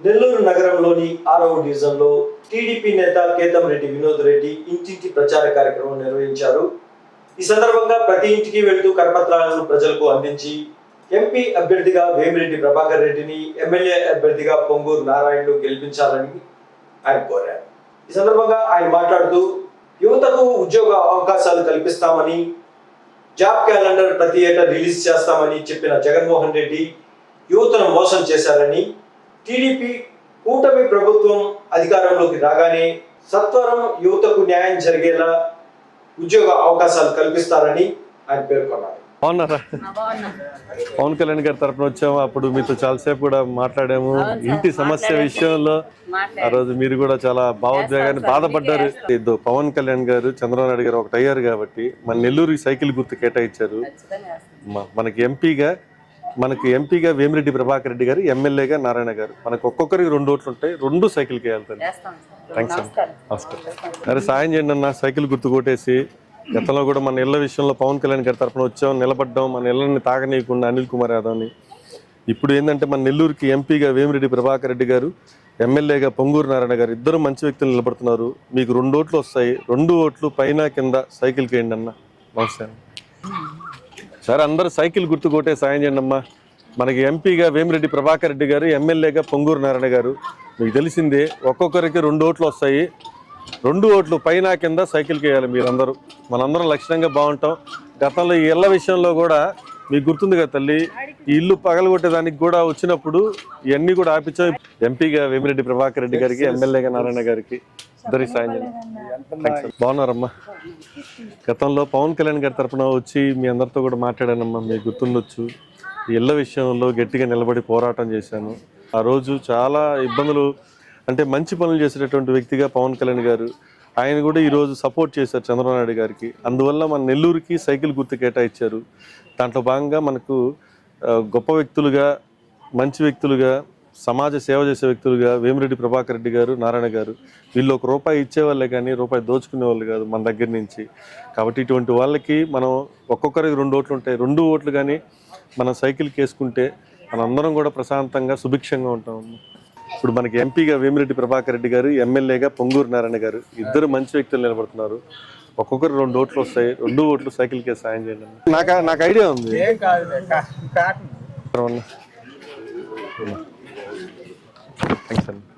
నెల్లూరు నగరంలోని 6వ డివిజన్లో టీడీపీ నేత కేతంరెడ్డి వినోద్ రెడ్డి ఇంటింటి ప్రచార కార్యక్రమం నిర్వహించారు. ఈ సందర్భంగా ప్రతి ఇంటికి వెళ్తూ కరపత్రాలను ప్రజలకు అందించి ఎంపీ అభ్యర్థిగా వేమిరెడ్డి ప్రభాకర్ రెడ్డిని, ఎమ్మెల్యే అభ్యర్థిగా పొంగూరు నారాయణను గెలిపించాలని ఆయన కోరారు. ఈ సందర్భంగా ఆయన మాట్లాడుతూ యువతకు ఉద్యోగ అవకాశాలు కల్పిస్తామని, జాబ్ క్యాలెండర్ ప్రతి ఏటా రిలీజ్ చేస్తామని చెప్పిన జగన్మోహన్ రెడ్డి యువతను మోసం చేశారని, టీడీపీ కూటమి ప్రభుత్వం అధికారంలోకి రాగానే సత్వరం యువతకు న్యాయం జరిగేలా ఉద్యోగ అవకాశాలు కల్పిస్తారని ఆయన పేర్కొన్నారు. బాగున్నారా? పవన్ కళ్యాణ్ గారి తరఫున వచ్చాము. అప్పుడు మీతో చాలాసేపు కూడా మాట్లాడాము. ఇంటి సమస్య విషయంలో ఆ రోజు మీరు కూడా చాలా భావోద్వేగాన్ని బాధపడ్డారు. పవన్ కళ్యాణ్ గారు, చంద్రబాబు నాయుడు గారు ఒకటి అయ్యారు కాబట్టి మన నెల్లూరుకి సైకిల్ గుర్తు కేటాయించారు. మనకి ఎంపీగా వేమిరెడ్డి ప్రభాకర్ రెడ్డి గారు, ఎమ్మెల్యేగా నారాయణ గారు. మనకు ఒక్కొక్కరికి 2 ఓట్లు ఉంటాయి. 2 సైకిల్కి వెళ్తాను. థ్యాంక్స్ అండి. నమస్కారం. అరే సాయం చేయండి అన్న, సైకిల్ గుర్తు కొట్టేసి. గతంలో కూడా మన ఇళ్ల విషయంలో పవన్ కళ్యాణ్ గారి తరఫున వచ్చాం, నిలబడ్డాం. మన ఇళ్లని తాగనీయకుండా అనిల్ కుమార్ యాదవ్ని. ఇప్పుడు ఏంటంటే మన నెల్లూరుకి ఎంపీగా వేమిరెడ్డి ప్రభాకర్ రెడ్డి గారు, ఎమ్మెల్యేగా పొంగూరు నారాయణ గారు ఇద్దరు మంచి వ్యక్తులు నిలబడుతున్నారు. మీకు 2 ఓట్లు వస్తాయి. 2 ఓట్లు పైన కింద సైకిల్కి వేయండి అన్న. నమస్తే. సరే, అందరూ సైకిల్ గుర్తు కొట్టే సాయం చేయండి అమ్మా. మనకి ఎంపీగా వేమిరెడ్డి ప్రభాకర్ రెడ్డి గారు, ఎమ్మెల్యేగా పొంగూరు నారాయణ గారు. మీకు తెలిసిందే, ఒక్కొక్కరికి 2 ఓట్లు వస్తాయి. 2 ఓట్లు పైన కింద సైకిల్కి వేయాలి మీరందరూ. మనందరం లక్షణంగా బాగుంటాం. గతంలో ఈ ఇళ్ల విషయంలో కూడా మీకు గుర్తుంది కదా తల్లి, ఈ ఇల్లు పగలగొట్టేదానికి కూడా వచ్చినప్పుడు ఇవన్నీ కూడా ఆపించాం. ఎంపీగా వేమిరెడ్డి ప్రభాకర్ రెడ్డి గారికి, ఎమ్మెల్యేగా నారాయణ గారికి ఇద్దరికి సాయం చేయండి. బాగున్నారమ్మా? గతంలో పవన్ కళ్యాణ్ గారి తరఫున వచ్చి మీ అందరితో కూడా మాట్లాడానమ్మా. మీకు గుర్తుండొచ్చు. ఈ ఇళ్ల విషయంలో గట్టిగా నిలబడి పోరాటం చేశాను. ఆ రోజు చాలా ఇబ్బందులు, అంటే మంచి పనులు చేసేటటువంటి వ్యక్తిగా పవన్ కళ్యాణ్ గారు, ఆయన కూడా ఈరోజు సపోర్ట్ చేశారు చంద్రబాబు నాయుడు గారికి. అందువల్ల మన నెల్లూరుకి సైకిల్ గుర్తు కేటాయించారు. దాంట్లో భాగంగా మనకు గొప్ప వ్యక్తులుగా, మంచి వ్యక్తులుగా, సమాజ సేవ చేసే వ్యక్తులుగా వేమిరెడ్డి ప్రభాకర్ రెడ్డి గారు, నారాయణ గారు, వీళ్ళు ₹1 ఇచ్చేవాళ్ళే కానీ రూపాయి దోచుకునే వాళ్ళు కాదు మన దగ్గర నుంచి. కాబట్టి ఇటువంటి వాళ్ళకి మనం ఒక్కొక్కరికి 2 ఓట్లు ఉంటాయి. 2 ఓట్లు కానీ మనం సైకిల్కి వేసుకుంటే మనందరం కూడా ప్రశాంతంగా సుభిక్షంగా ఉంటాం. ఇప్పుడు మనకి ఎంపీగా వేమిరెడ్డి ప్రభాకర్ రెడ్డి గారు, ఎమ్మెల్యేగా పొంగూరు నారాయణ గారు ఇద్దరు మంచి వ్యక్తులు నిలబడుతున్నారు. ఒక్కొక్కరు 2 ఓట్లు వస్తాయి. 2 ఓట్లు సైకిల్కే సాయం చేయండి. నాకు ఐడియా ఉంది. థ్యాంక్స్ అండి.